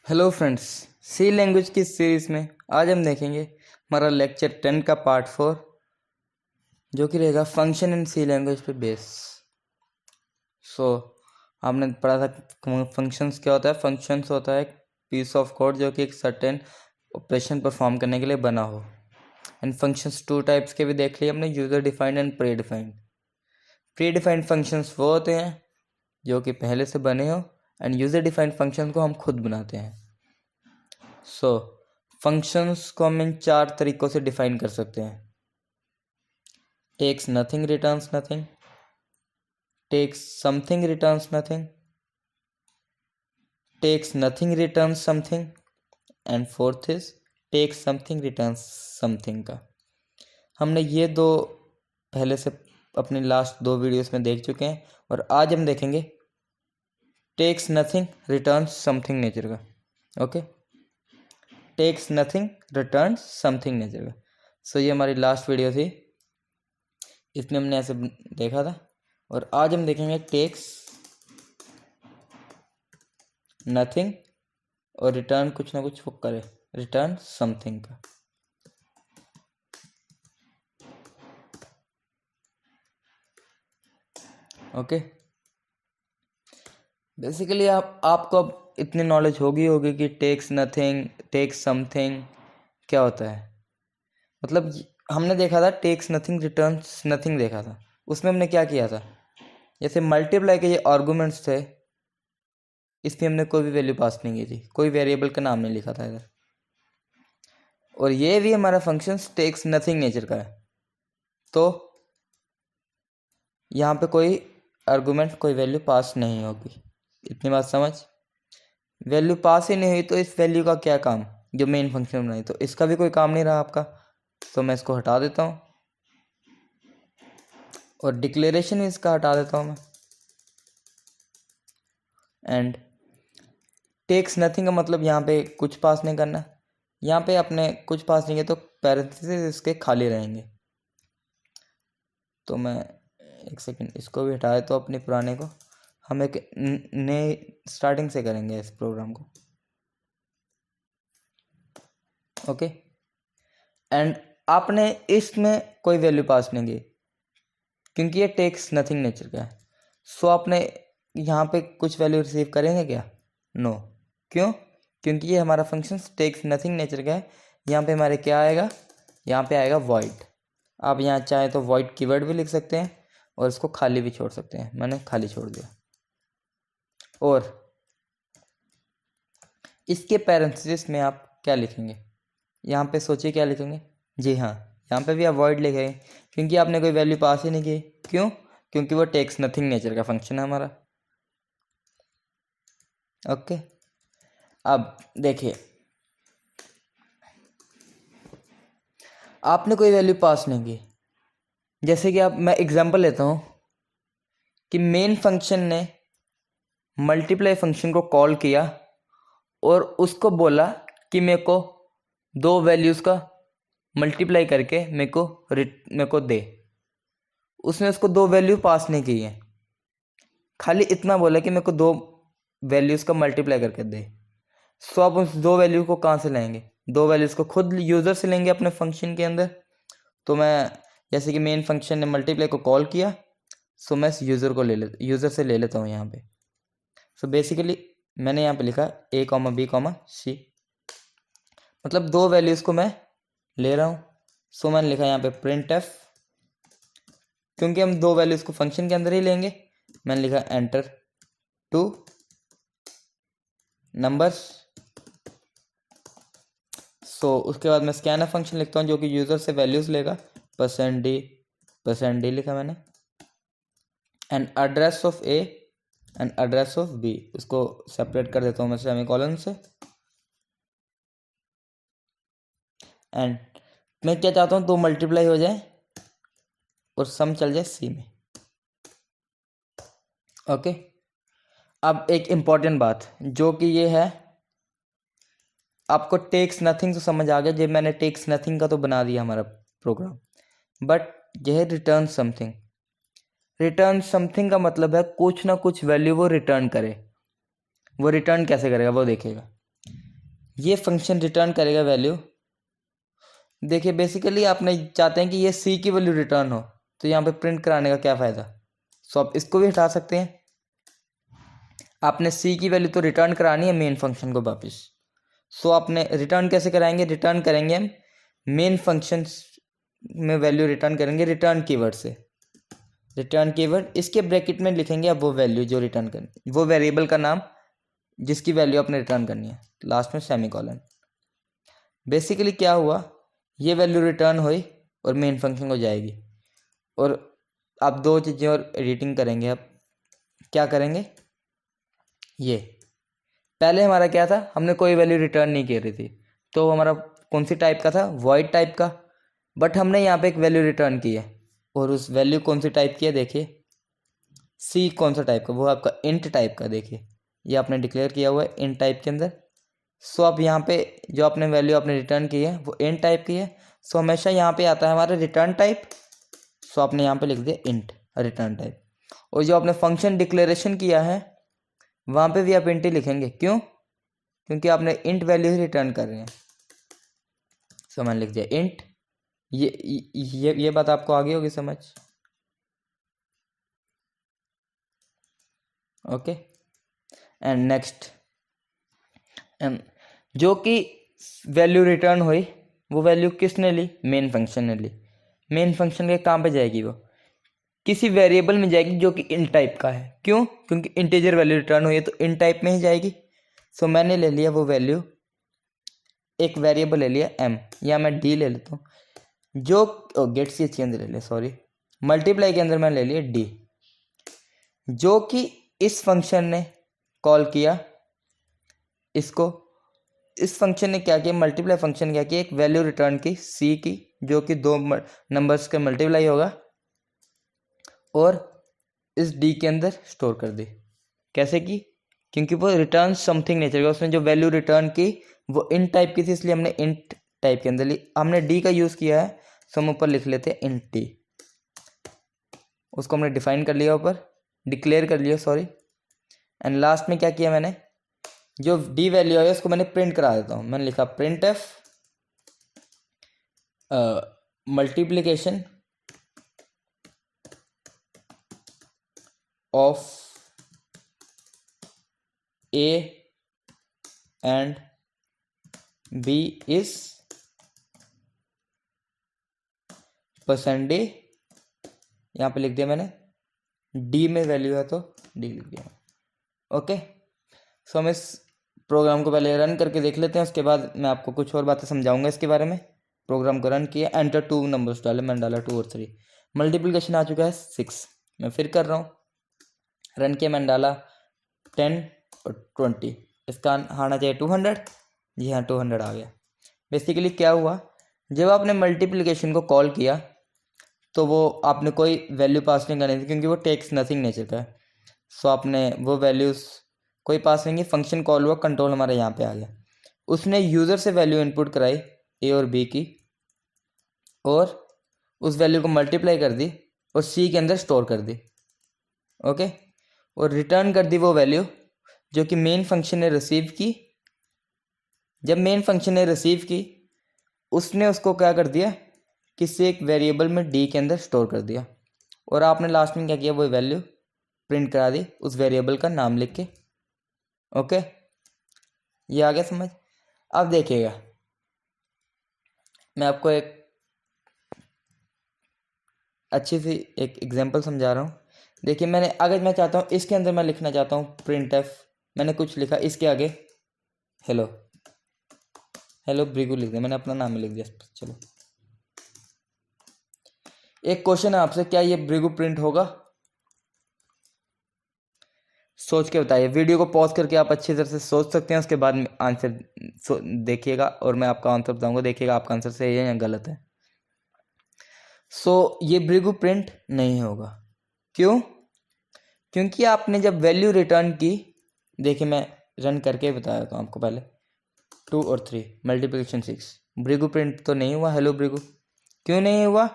Hello friends, सी language की series में आज हम देखेंगे हमारा लेक्चर 10 का पार्ट 4 जो कि रहेगा फंक्शन इन सी लैंग्वेज पे बेस। आपने पढ़ा था फंक्शंस क्या होता है। फंक्शंस होता है एक पीस ऑफ कोड जो कि एक सर्टेन ऑपरेशन परफॉर्म करने के लिए बना हो। एंड फंक्शंस टू टाइप्स के भी देख लिए हमने, user defined and pre defined. Pre defined functions वो होते हैं जो कि पहले से बने हो, एंड यूज़र डिफाइंड फंक्शन को हम खुद बनाते हैं। फंक्शंस को हम इन 4 तरीकों से डिफाइन कर सकते हैं। Takes nothing returns nothing, takes something returns nothing, takes nothing returns something, and fourth is takes something returns something का हमने ये दो पहले से अपने लास्ट 2 वीडियोस में देख चुके हैं, और आज हम देखेंगे takes nothing returns something nature का। Okay, takes nothing returns something nature का। ये हमारी लास्ट वीडियो थी, इसमें हमने ऐसे देखा था, और आज हम देखेंगे टेक्स नथिंग और रिटर्न कुछ ना कुछ वो करे, रिटर्न समथिंग का। ओके, बेसिकली आपको अब इतनी नॉलेज होगी कि टेक्स नथिंग टेक्स समथिंग क्या होता है। मतलब हमने देखा था टेक्स नथिंग रिटर्न्स नथिंग देखा था, उसमें हमने क्या किया था, जैसे मल्टीप्लाई के ये आर्गूमेंट्स थे, इसमें हमने कोई भी वैल्यू पास नहीं की थी, कोई वेरिएबल का नाम नहीं लिखा था इधर। और ये भी हमारा फंक्शन टेक्स नथिंग नेचर का है, तो यहाँ पे कोई आर्गूमेंट कोई वैल्यू पास नहीं होगी। इतनी बात समझ। वैल्यू पास ही नहीं हुई तो इस वैल्यू का क्या काम, जो मेन फंक्शन बनाई, तो इसका भी कोई काम नहीं रहा आपका, तो मैं इसको हटा देता हूँ, और डिक्लेरेशन भी इसका हटा देता हूँ मैं। एंड टेक्स नथिंग का मतलब यहाँ पे कुछ पास नहीं करना, यहाँ पे अपने कुछ पास नहीं किया तो पैरेंथेसिस इसके खाली रहेंगे। तो मैं एक सेकंड इसको भी हटा देता हूँ अपने पुराने को, हम एक नए स्टार्टिंग से करेंगे इस प्रोग्राम को। ओके, एंड आपने इसमें कोई वैल्यू पास नहीं की क्योंकि ये टेक्स नथिंग नेचर का है। आपने यहाँ पे कुछ वैल्यू रिसीव करेंगे क्या? नो। क्यों? क्योंकि ये हमारा फंक्शन टेक्स नथिंग नेचर का है। यहाँ पे हमारे क्या आएगा, यहाँ पे आएगा वॉइड। आप यहाँ चाहे तो वॉइड कीवर्ड भी लिख सकते हैं और इसको खाली भी छोड़ सकते हैं, मैंने खाली छोड़ दिया। और इसके पैरेंथेसिस में आप क्या लिखेंगे, यहाँ पे सोचिए क्या लिखेंगे। जी हाँ, यहाँ पे भी आप वॉइड लिखेंगे क्योंकि आपने कोई वैल्यू पास ही नहीं की। क्यों? क्योंकि वो टेक्स नथिंग नेचर का फंक्शन है हमारा। ओके, अब देखिए आपने कोई वैल्यू पास नहीं की, जैसे कि मैं एग्जांपल लेता हूँ कि मेन फंक्शन ने मल्टीप्लाई फंक्शन को कॉल किया और उसको बोला कि मेरे को 2 वैल्यूज़ का मल्टीप्लाई करके मेरे को दे। उसने उसको 2 वैल्यू पास नहीं की है, खाली इतना बोला कि मेरे को 2 वैल्यूज़ का मल्टीप्लाई करके दे। आप उस 2 वैल्यू को कहाँ से लेंगे? 2 वैल्यूज़ को खुद यूज़र से लेंगे अपने फंक्शन के अंदर। तो मैं जैसे कि मेन फंक्शन ने मल्टीप्लाई को कॉल किया, मैं इस यूज़र से ले लेता हूँ यहाँ पे। बेसिकली मैंने यहाँ पे लिखा a, b, c, मतलब 2 वैल्यूज़ को मैं ले रहा हूँ। मैंने लिखा यहाँ पे प्रिंट एफ, क्योंकि हम 2 वैल्यूज़ को फंक्शन के अंदर ही लेंगे। मैंने लिखा एंटर 2 नंबर्स। उसके बाद मैं स्कैनर फंक्शन लिखता हूँ जो कि यूज़र से वैल्यूज़ लेगा। %d लिखा मैंने, and address of a and address of b, उसको सेपरेट कर देता हूँ मैं सेमीकोलन से। एंड मैं क्या चाहता हूँ, 2 मल्टीप्लाई हो जाए और सम चल जाए c में। ओके, अब एक इम्पॉर्टेंट बात जो कि ये है, आपको टेक्स नथिंग तो समझ आ गया, जब मैंने टेक्स नथिंग का तो बना दिया हमारा प्रोग्राम, बट यह है रिटर्न समथिंग। रिटर्न समथिंग का मतलब है कुछ ना कुछ वैल्यू वो रिटर्न करे। वो रिटर्न कैसे करेगा वो देखेगा। ये फंक्शन रिटर्न करेगा वैल्यू। देखिए बेसिकली आपने चाहते हैं कि ये सी की वैल्यू रिटर्न हो, तो यहाँ पे प्रिंट कराने का क्या फ़ायदा। सो आप इसको भी हटा सकते हैं। आपने सी की वैल्यू तो रिटर्न करानी है मेन फंक्शन को वापस। सो आपने रिटर्न कैसे कराएंगे, रिटर्न करेंगे हम मेन फंक्शन में वैल्यू रिटर्न करेंगे रिटर्न कीवर्ड से। रिटर्न कीवर्ड इसके ब्रैकेट में लिखेंगे आप वो वैल्यू जो रिटर्न करनी, वो वेरिएबल का नाम जिसकी वैल्यू आपने रिटर्न करनी है, लास्ट में सेमीकोलन। बेसिकली क्या हुआ, ये वैल्यू रिटर्न हुई और मेन फंक्शन को जाएगी। और आप दो चीज़ें और एडिटिंग करेंगे। आप क्या करेंगे, ये पहले हमारा क्या था, हमने कोई वैल्यू रिटर्न नहीं की रही थी, तो हमारा कौन सी टाइप का था, वॉइड टाइप का। बट हमने यहाँ पे एक वैल्यू रिटर्न की है, और उस वैल्यू कौन सी टाइप की है, देखिए सी कौन सा टाइप का, वो आपका इंट टाइप का। देखिए ये आपने डिक्लेयर किया हुआ है इंट टाइप के अंदर। सो अब यहाँ पे जो आपने वैल्यू आपने रिटर्न की है वो इंट टाइप की है। सो हमेशा यहाँ पे आता है हमारा रिटर्न टाइप। सो आपने यहाँ पे लिख दिया इंट रिटर्न टाइप। और जो आपने फंक्शन डिक्लेरेशन किया है वहाँ पे भी आप इंट ही लिखेंगे। क्यों, क्योंकि आपने इंट वैल्यू ही रिटर्न कर रहे हैं। सो मैंने लिख दिया इंट। ये बात आपको आगे होगी समझ। ओके एंड नेक्स्ट, जो कि वैल्यू रिटर्न हुई वो वैल्यू किसने ली, मेन फंक्शन ने ली। मेन फंक्शन के कहाँ पे जाएगी, वो किसी वेरिएबल में जाएगी जो कि इन टाइप का है। क्यों, क्योंकि इंटीजर वैल्यू रिटर्न हुई है तो इन टाइप में ही जाएगी। सो मैंने ले लिया वो वैल्यू, एक वेरिएबल ले लिया m, या मैं d ले लेता हूँ। जो गेट सी के अंदर ले लिया, सॉरी मल्टीप्लाई के अंदर मैंने ले लिया d, जो कि इस फंक्शन ने कॉल किया इसको। इस फंक्शन ने क्या किया, मल्टीप्लाई फंक्शन क्या किया, एक वैल्यू रिटर्न की c की, जो कि दो नंबर्स के मल्टीप्लाई होगा, और इस d के अंदर स्टोर कर दी। कैसे की, क्योंकि वो रिटर्न समथिंग नेचर का, उसने जो वैल्यू रिटर्न की वो इन टाइप की थी, इसलिए हमने इंट टाइप के अंदर ली। हमने d का यूज़ किया है, सो हम ऊपर लिख लेते हैं इंट d। उसको हमने डिफाइन कर लिया, ऊपर डिक्लेयर कर लिया, सॉरी। एंड लास्ट में क्या किया मैंने, जो d वैल्यू है उसको मैंने प्रिंट करा देता हूँ। मैंने लिखा print F multiplication of a and b is percent d। यहाँ पे लिख दिया मैंने, d में वैल्यू है तो d लिख दिया। ओके, सो हम इस प्रोग्राम को पहले रन करके देख लेते हैं, उसके बाद मैं आपको कुछ और बातें समझाऊंगा इसके बारे में। प्रोग्राम को रन किया, एंटर 2 नंबर्स डाले, मैंने डाला 2 और 3। मल्टीप्लिकेशन आ चुका है 6। मैं फिर कर रहा हूँ, रन किया, मैंने डाला 10 और 20। इसका आना चाहिए 200। जी हाँ 200 आ गया। बेसिकली क्या हुआ, जब आपने मल्टीप्लिकेशन को कॉल किया तो वो आपने कोई वैल्यू पास नहीं करनी थी, क्योंकि वो टेक्स नथिंग नेचर का है। सो आपने वो वैल्यूज़ कोई पास नहीं की, फंक्शन कॉल हुआ, कंट्रोल हमारा यहाँ पे आ गया। उसने यूज़र से वैल्यू इनपुट कराई ए और बी की, और उस वैल्यू को मल्टीप्लाई कर दी और सी के अंदर स्टोर कर दी। ओके, और रिटर्न कर दी वो वैल्यू जो कि मेन फंक्शन ने रिसीव की। जब मेन फंक्शन ने रिसीव की, उसने उसको क्या कर दिया, किसी एक वेरिएबल में डी के अंदर स्टोर कर दिया, और आपने लास्ट में क्या किया, वो वैल्यू प्रिंट करा दी उस वेरिएबल का नाम लिख के। ओके, ये आ गया समझ। अब देखिएगा, मैं आपको एक अच्छी सी एक एग्जांपल समझा रहा हूँ। देखिए मैंने, अगर मैं चाहता हूँ इसके अंदर मैं लिखना चाहता हूँ प्रिंट एफ, मैंने कुछ लिखा इसके आगे, हेलो हेलो ब्रिगू लिख दिया, मैंने अपना नाम ही लिख दिया। चलो एक क्वेश्चन है आपसे, क्या ये ब्रिगू प्रिंट होगा, सोच के बताइए। वीडियो को पॉज करके आप अच्छी तरह से सोच सकते हैं, उसके बाद आंसर देखिएगा और मैं आपका आंसर बताऊंगा, देखिएगा आपका आंसर सही है या गलत है। सो ये ब्रिगू प्रिंट नहीं होगा। क्यों, क्योंकि आपने जब वैल्यू रिटर्न की, देखिए मैं रन करके बताया था आपको पहले, 2 और 3 मल्टीप्लिकेशन 6, ब्रिगू प्रिंट तो नहीं हुआ हेलो ब्रिगू। क्यों नहीं हुआ,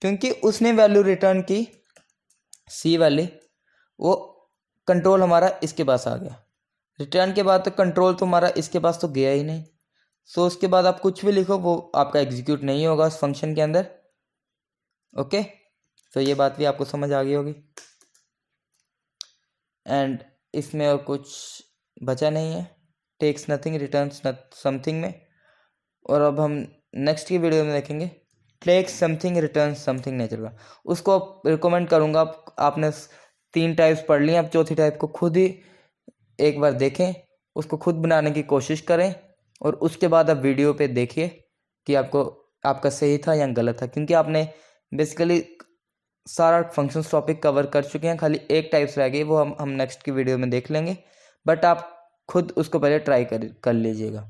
क्योंकि उसने वैल्यू रिटर्न की सी वाली, वो कंट्रोल हमारा इसके पास आ गया, रिटर्न के बाद तो कंट्रोल तुम्हारा इसके पास तो गया ही नहीं। सो उसके बाद आप कुछ भी लिखो वो आपका एग्जीक्यूट नहीं होगा उस फंक्शन के अंदर। ओके, तो ये बात भी आपको समझ आ गई होगी। एंड इसमें और कुछ बचा नहीं है टेक्स नथिंग रिटर्न्स समथिंग में। और अब हम नेक्स्ट की वीडियो में देखेंगे takes something return something nature का। उसको रिकमेंड करूँगा आपने 3 टाइप्स पढ़ ली, आप चौथी टाइप को खुद ही एक बार देखें, उसको खुद बनाने की कोशिश करें और उसके बाद आप वीडियो पे देखिए कि आपका सही था या गलत था, क्योंकि आपने बेसिकली सारा फंक्शंस टॉपिक कवर कर चुके हैं, खाली एक टाइप्स रह गई, वो हम नेक्स्ट की वीडियो में देख लेंगे। बट आप खुद उसको पहले ट्राई कर लीजिएगा।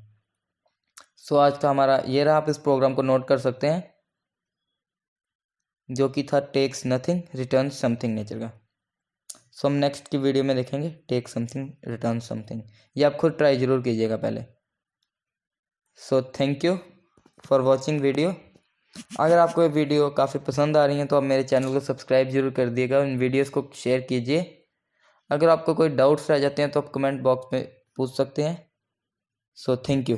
सो आज का हमारा ये रहा, आप इस प्रोग्राम को नोट कर सकते हैं जो कि था takes nothing return something nature का। सो हम नेक्स्ट की वीडियो में देखेंगे टेक समथिंग रिटर्न समथिंग। ये आप खुद ट्राई ज़रूर कीजिएगा पहले। So thank you for watching video. अगर आपको ये वीडियो काफ़ी पसंद आ रही है तो आप मेरे चैनल को सब्सक्राइब जरूर कर दिएगा, इन वीडियोस को शेयर कीजिए। अगर आपको कोई डाउट्स रह जाते हैं तो आप कमेंट बॉक्स में पूछ सकते हैं। So thank you.